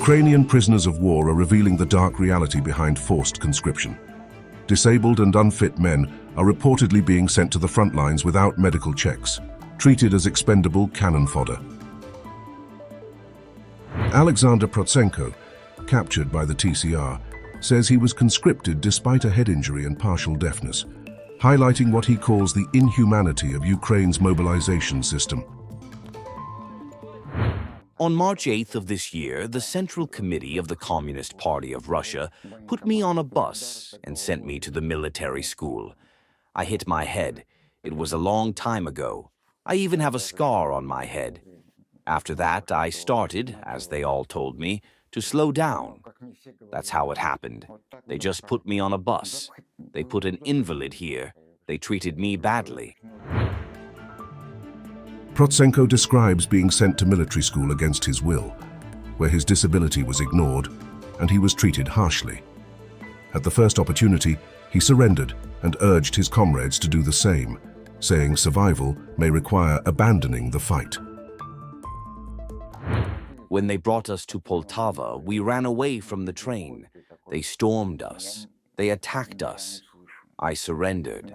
Ukrainian prisoners of war are revealing the dark reality behind forced conscription. Disabled and unfit men are reportedly being sent to the front lines without medical checks, treated as expendable cannon fodder. Aleksandr Protsenko, captured by the TCR, says he was conscripted despite a head injury and partial deafness, highlighting what he calls the inhumanity of Ukraine's mobilization system. On March 8th of this year, the Central Committee of the Communist Party of Russia put me on a bus and sent me to the military school. I hit my head. It was a long time ago. I even have a scar on my head. After that, I started, as they all told me, to slow down. That's how it happened. They just put me on a bus. They put an invalid here. They treated me badly. Protsenko describes being sent to military school against his will, where his disability was ignored and he was treated harshly. At the first opportunity, he surrendered and urged his comrades to do the same, saying survival may require abandoning the fight. When they brought us to Poltava, we ran away from the train. They stormed us. They attacked us. I surrendered.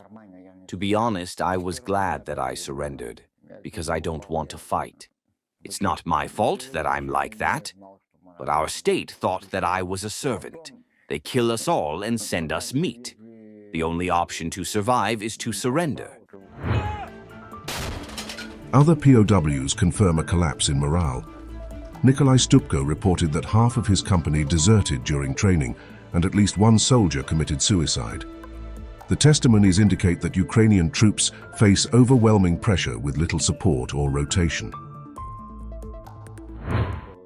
To be honest, I was glad that I surrendered, because I don't want to fight. It's not my fault that I'm like that, but our state thought that I was a servant. They kill us all and send us meat. The only option to survive is to surrender. Other POWs confirm a collapse in morale. Nikolai Stupko reported that half of his company deserted during training, and at least one soldier committed suicide. The testimonies indicate that Ukrainian troops face overwhelming pressure with little support or rotation.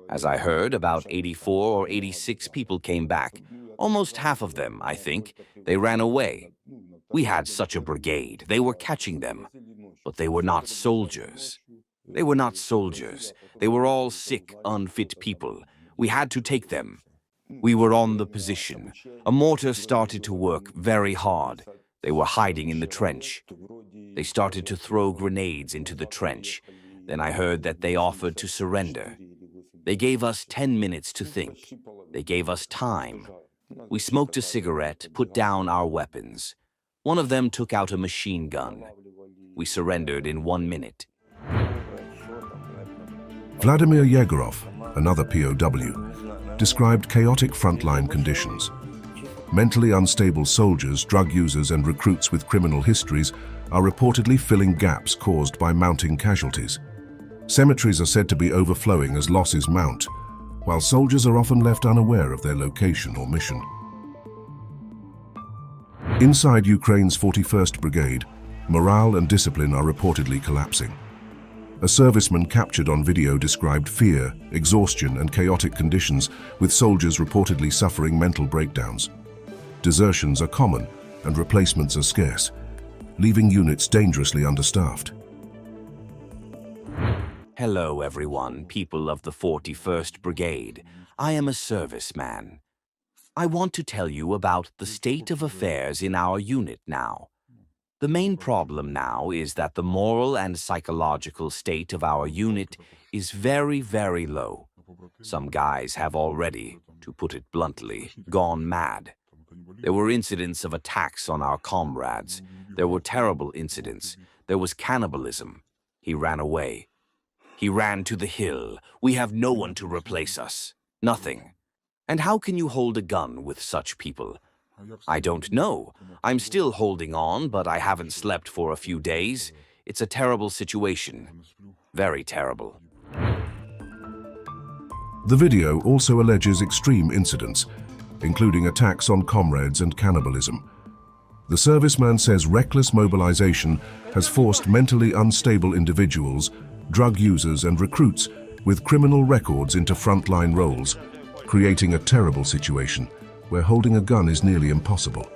As I heard, about 84 or 86 people came back. Almost half of them, I think. They ran away. We had such a brigade. They were catching them. But they were not soldiers. They were not soldiers. They were all sick, unfit people. We had to take them. We were on the position. A mortar started to work very hard. They were hiding in the trench. They started to throw grenades into the trench. Then I heard that they offered to surrender. They gave us 10 minutes to think. They gave us time. We smoked a cigarette, put down our weapons. One of them took out a machine gun. We surrendered in 1 minute. Vladimir Yegorov, another POW, described chaotic frontline conditions. Mentally unstable soldiers, drug users, and recruits with criminal histories are reportedly filling gaps caused by mounting casualties. Cemeteries are said to be overflowing as losses mount, while soldiers are often left unaware of their location or mission. Inside Ukraine's 41st Brigade, morale and discipline are reportedly collapsing. A serviceman captured on video described fear, exhaustion, and chaotic conditions, with soldiers reportedly suffering mental breakdowns. Desertions are common, and replacements are scarce, leaving units dangerously understaffed. Hello, everyone, people of the 41st Brigade. I am a serviceman. I want to tell you about the state of affairs in our unit now. The main problem now is that the moral and psychological state of our unit is very, very low. Some guys have already, to put it bluntly, gone mad. There were incidents of attacks on our comrades. There were terrible incidents. There was cannibalism. He ran away. He ran to the hill. We have no one to replace us. Nothing. And how can you hold a gun with such people? I don't know. I'm still holding on, but I haven't slept for a few days. It's a terrible situation. Very terrible. The video also alleges extreme incidents, including attacks on comrades and cannibalism. The serviceman says reckless mobilization has forced mentally unstable individuals, drug users, and recruits with criminal records into frontline roles, creating a terrible situation where holding a gun is nearly impossible.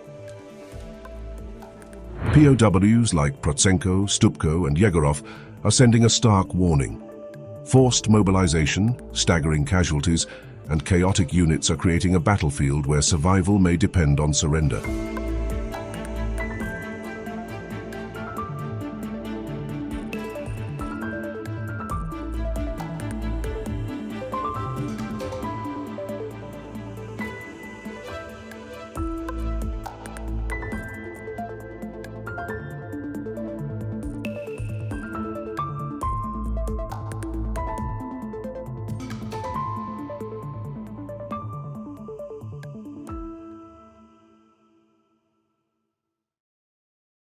POWs like Protsenko, Stupko, and Yegorov are sending a stark warning. Forced mobilization, staggering casualties, and chaotic units are creating a battlefield where survival may depend on surrender.